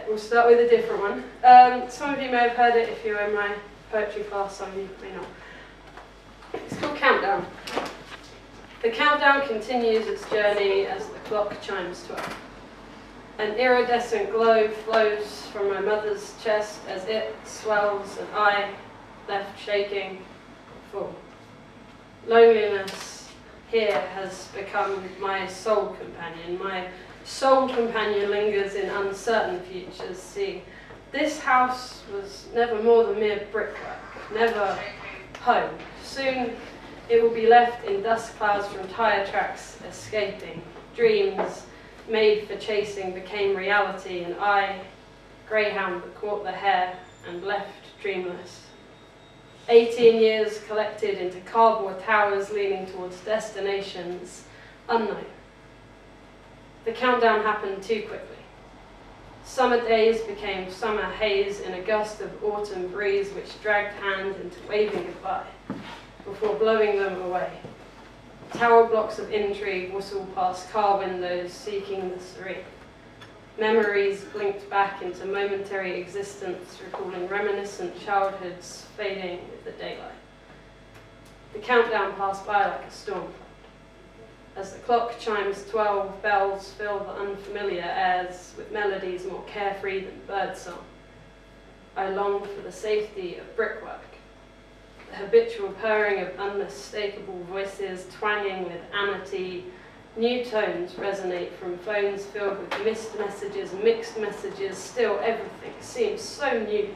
we'll start with a different one. Some of you may have heard it if you were in my poetry class, some of you may not. It's called Countdown. The countdown continues its journey as the clock chimes 12. An iridescent glow flows from my mother's chest as it swells and I, left shaking, fall. Loneliness here has become my soul companion. My soul companion lingers in uncertain futures. See, this house was never more than mere brickwork, never home. Soon it will be left in dust clouds from tire tracks escaping. Dreams made for chasing became reality, and I, greyhound that caught the hare and left dreamless. 18 years collected into cardboard towers leaning towards destinations unknown. The countdown happened too quickly. Summer days became summer haze in a gust of autumn breeze which dragged hands into waving goodbye before blowing them away. Tower blocks of intrigue whistle past car windows seeking the serene. Memories blinked back into momentary existence, recalling reminiscent childhoods fading with the daylight. The countdown passed by like a storm. As the clock chimes 12, bells fill the unfamiliar airs with melodies more carefree than birdsong. I long for the safety of brickwork, the habitual purring of unmistakable voices twanging with amity. New tones resonate from phones filled with missed messages, still everything seems so new here.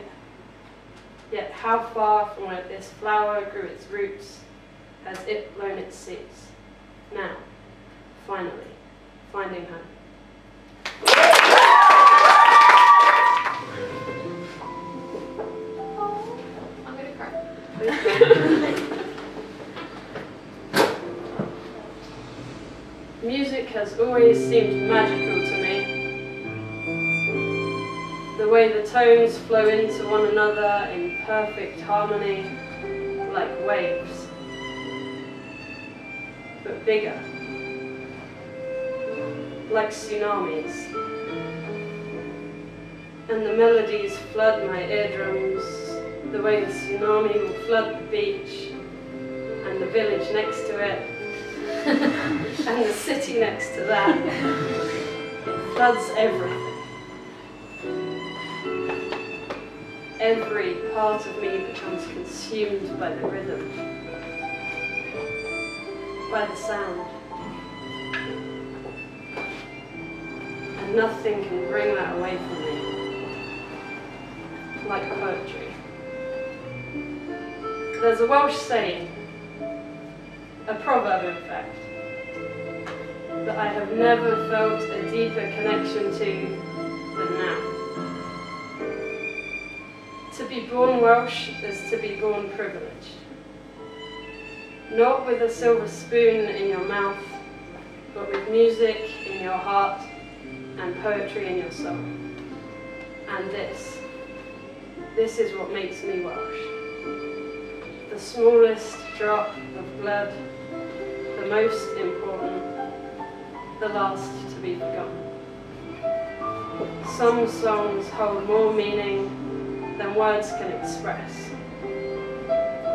Yet how far from where this flower grew its roots has it blown its seeds? Now, finally, finding home. I'm gonna cry. Music has always seemed magical to me. The way the tones flow into one another in perfect harmony, like waves, but bigger, like tsunamis. And the melodies flood my eardrums, the way the tsunami will flood the beach, and the village next to it, and the city next to that. It floods everything. Every part of me becomes consumed by the rhythm, by the sound. And nothing can bring that away from me, like poetry. There's a Welsh saying, a proverb in fact, that I have never felt a deeper connection to than now. To be born Welsh is to be born privileged. Not with a silver spoon in your mouth, but with music in your heart and poetry in your soul. And this is what makes me Welsh. The smallest drop of blood, the most important, the last to be forgotten. Some songs hold more meaning than words can express,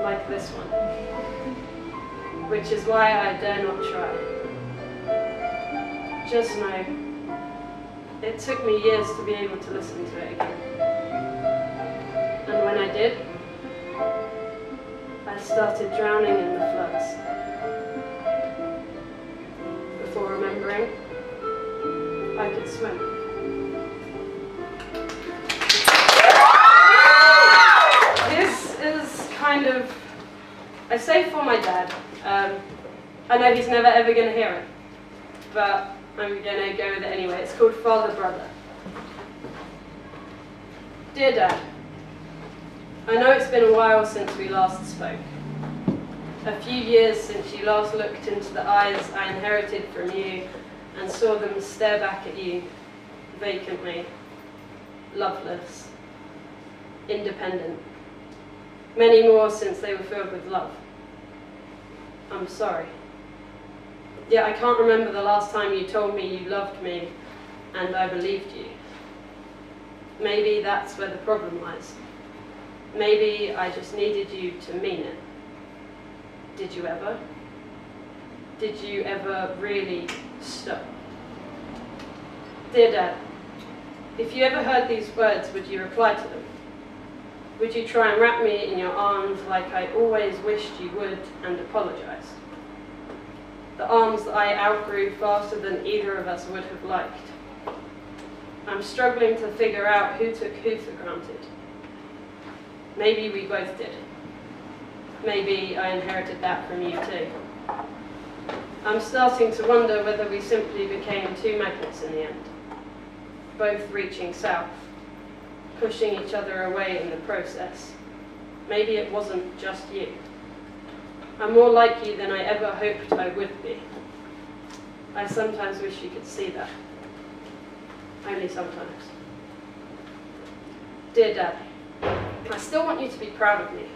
like this one, which is why I dare not try. Just know, it took me years to be able to listen to it again. And when I did, I started drowning in the floods. Before remembering, I could swim. This is kind of, I say for my dad. I know he's never ever going to hear it, but I'm going to go with it anyway. It's called Father Brother. Dear Dad, I know it's been a while since we last spoke. A few years since you last looked into the eyes I inherited from you and saw them stare back at you, vacantly, loveless, independent. Many more since they were filled with love. I'm sorry. Yet I can't remember the last time you told me you loved me and I believed you. Maybe that's where the problem lies. Maybe I just needed you to mean it. Did you ever? Did you ever really stop? Dear Dad, if you ever heard these words, would you reply to them? Would you try and wrap me in your arms like I always wished you would and apologize? The arms that I outgrew faster than either of us would have liked. I'm struggling to figure out who took who for granted. Maybe we both did. Maybe I inherited that from you too. I'm starting to wonder whether we simply became two magnets in the end, both reaching south, pushing each other away in the process. Maybe it wasn't just you. I'm more like you than I ever hoped I would be. I sometimes wish you could see that. Only sometimes. Dear Dad, I still want you to be proud of me.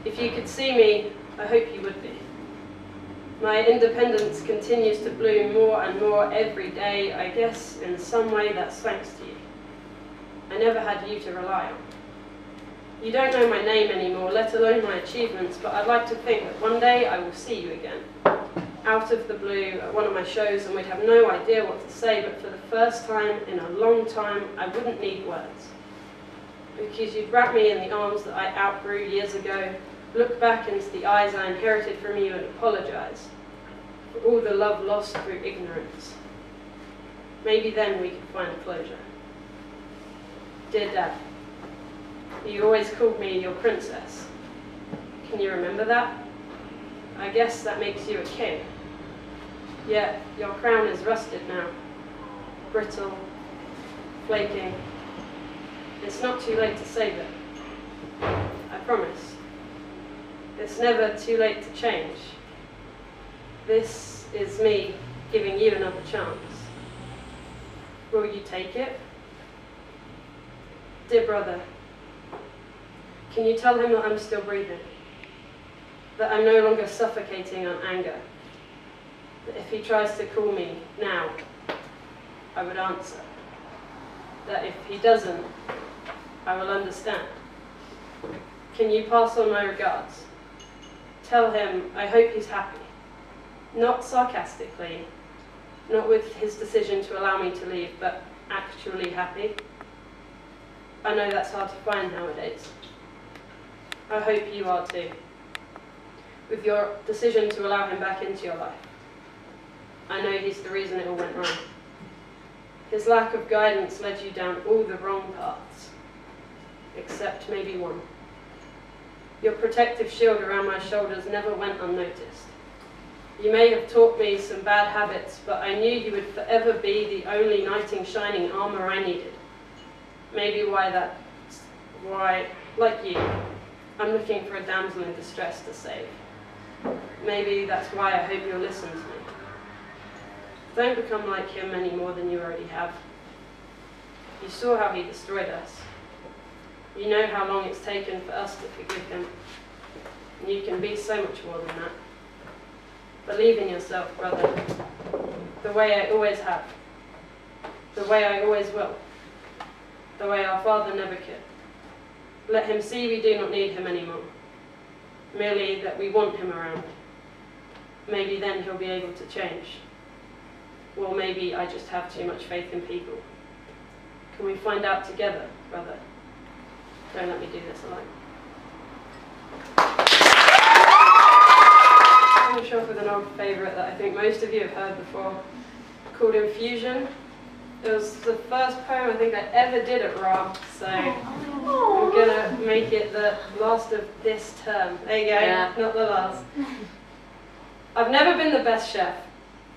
If you could see me, I hope you would be. My independence continues to bloom more and more every day. I guess in some way that's thanks to you. I never had you to rely on. You don't know my name anymore, let alone my achievements, but I'd like to think that one day I will see you again. Out of the blue at one of my shows, and we'd have no idea what to say, but for the first time in a long time, I wouldn't need words. Because you'd wrap me in the arms that I outgrew years ago, look back into the eyes I inherited from you and apologize for all the love lost through ignorance. Maybe then we could find closure. Dear Dad, you always called me your princess. Can you remember that? I guess that makes you a king. Yet your crown is rusted now, brittle, flaking. It's not too late to save it. I promise. It's never too late to change. This is me giving you another chance. Will you take it? Dear brother, can you tell him that I'm still breathing? That I'm no longer suffocating on anger? That if he tries to call me now, I would answer? That if he doesn't, I will understand? Can you pass on my regards? Tell him I hope he's happy. Not sarcastically, not with his decision to allow me to leave, but actually happy. I know that's hard to find nowadays. I hope you are too, with your decision to allow him back into your life. I know he's the reason it all went wrong. His lack of guidance led you down all the wrong paths, except maybe one. Your protective shield around my shoulders never went unnoticed. You may have taught me some bad habits, but I knew you would forever be the only knight in shining armor I needed. Maybe why, like you, I'm looking for a damsel in distress to save. Maybe that's why I hope you'll listen to me. Don't become like him any more than you already have. You saw how he destroyed us. You know how long it's taken for us to forgive him. And you can be so much more than that. Believe in yourself, brother. The way I always have. The way I always will. The way our father never could. Let him see we do not need him anymore. Merely that we want him around. Maybe then he'll be able to change. Or maybe I just have too much faith in people. Can we find out together, brother? Don't let me do this alone. I'm going to finish off with an old favourite that I think most of you have heard before, called Infusion. It was the first poem I think I ever did at Raw, so I'm going to make it the last of this term. There you go, yeah. Not the last. I've never been the best chef.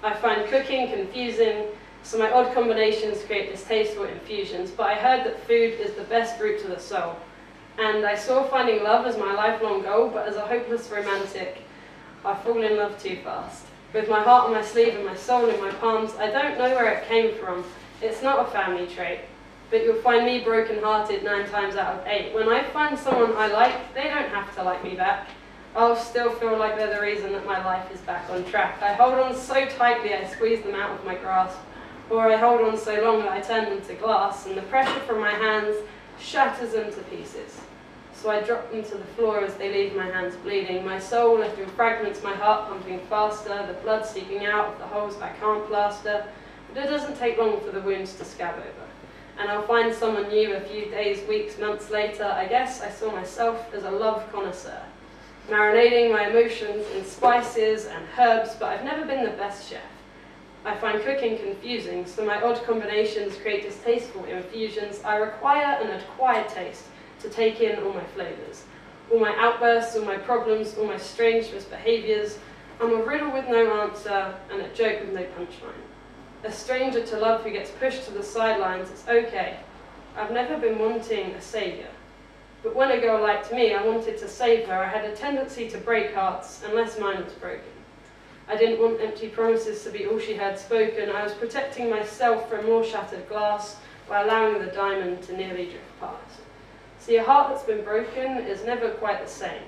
I find cooking confusing, so my odd combinations create distasteful infusions, but I heard that food is the best route to the soul. And I saw finding love as my lifelong goal, but as a hopeless romantic, I fall in love too fast. With my heart on my sleeve and my soul in my palms, I don't know where it came from. It's not a family trait, but you'll find me broken-hearted 9 times out of 8. When I find someone I like, they don't have to like me back. I'll still feel like they're the reason that my life is back on track. I hold on so tightly I squeeze them out of my grasp. or I hold on so long that I turn them to glass, and the pressure from my hands shatters them to pieces. So I drop them to the floor as they leave my hands bleeding, my soul left in fragments, my heart pumping faster, the blood seeping out of the holes I can't plaster. But it doesn't take long for the wounds to scab over, and I'll find someone new a few days, weeks, months later. I guess I saw myself as a love connoisseur, marinating my emotions in spices and herbs, but I've never been the best chef. I find cooking confusing, so my odd combinations create distasteful infusions. I require an acquired taste to take in all my flavours, all my outbursts, all my problems, all my strange misbehaviours. I'm a riddle with no answer and a joke with no punchline. A stranger to love who gets pushed to the sidelines. It's okay. I've never been wanting a saviour. But when a girl liked me, I wanted to save her. I had a tendency to break hearts, unless mine was broken. I didn't want empty promises to be all she had spoken. I was protecting myself from more shattered glass by allowing the diamond to nearly drift past. See, a heart that's been broken is never quite the same.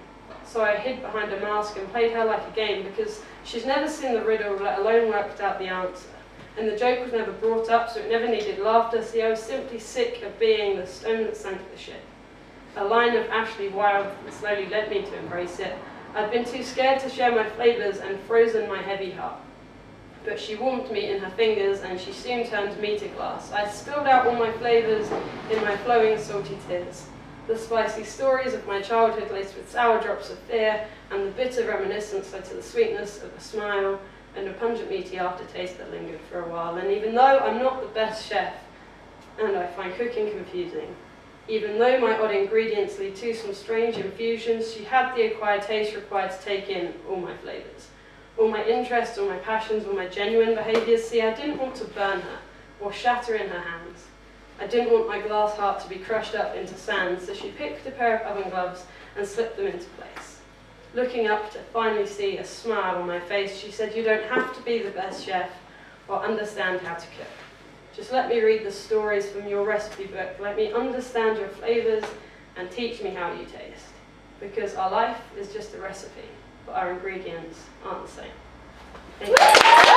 So I hid behind a mask and played her like a game, because she's never seen the riddle, let alone worked out the answer. And the joke was never brought up, so it never needed laughter. See, I was simply sick of being the stone that sank the ship. A line of Ashley Wilde that slowly led me to embrace it. I'd been too scared to share my flavours and frozen my heavy heart. But she warmed me in her fingers, and she soon turned me to glass. I spilled out all my flavours in my flowing salty tears. The spicy stories of my childhood laced with sour drops of fear, and the bitter reminiscence led to the sweetness of a smile and a pungent meaty aftertaste that lingered for a while. And even though I'm not the best chef, and I find cooking confusing, even though my odd ingredients lead to some strange infusions, she had the acquired taste required to take in all my flavours, all my interests, all my passions, all my genuine behaviours. See, I didn't want to burn her or shatter in her hands. I didn't want my glass heart to be crushed up into sand, so she picked a pair of oven gloves and slipped them into place. Looking up to finally see a smile on my face, she said, "You don't have to be the best chef or understand how to cook. Just let me read the stories from your recipe book. Let me understand your flavours and teach me how you taste. Because our life is just a recipe, but our ingredients aren't the same." Thank you.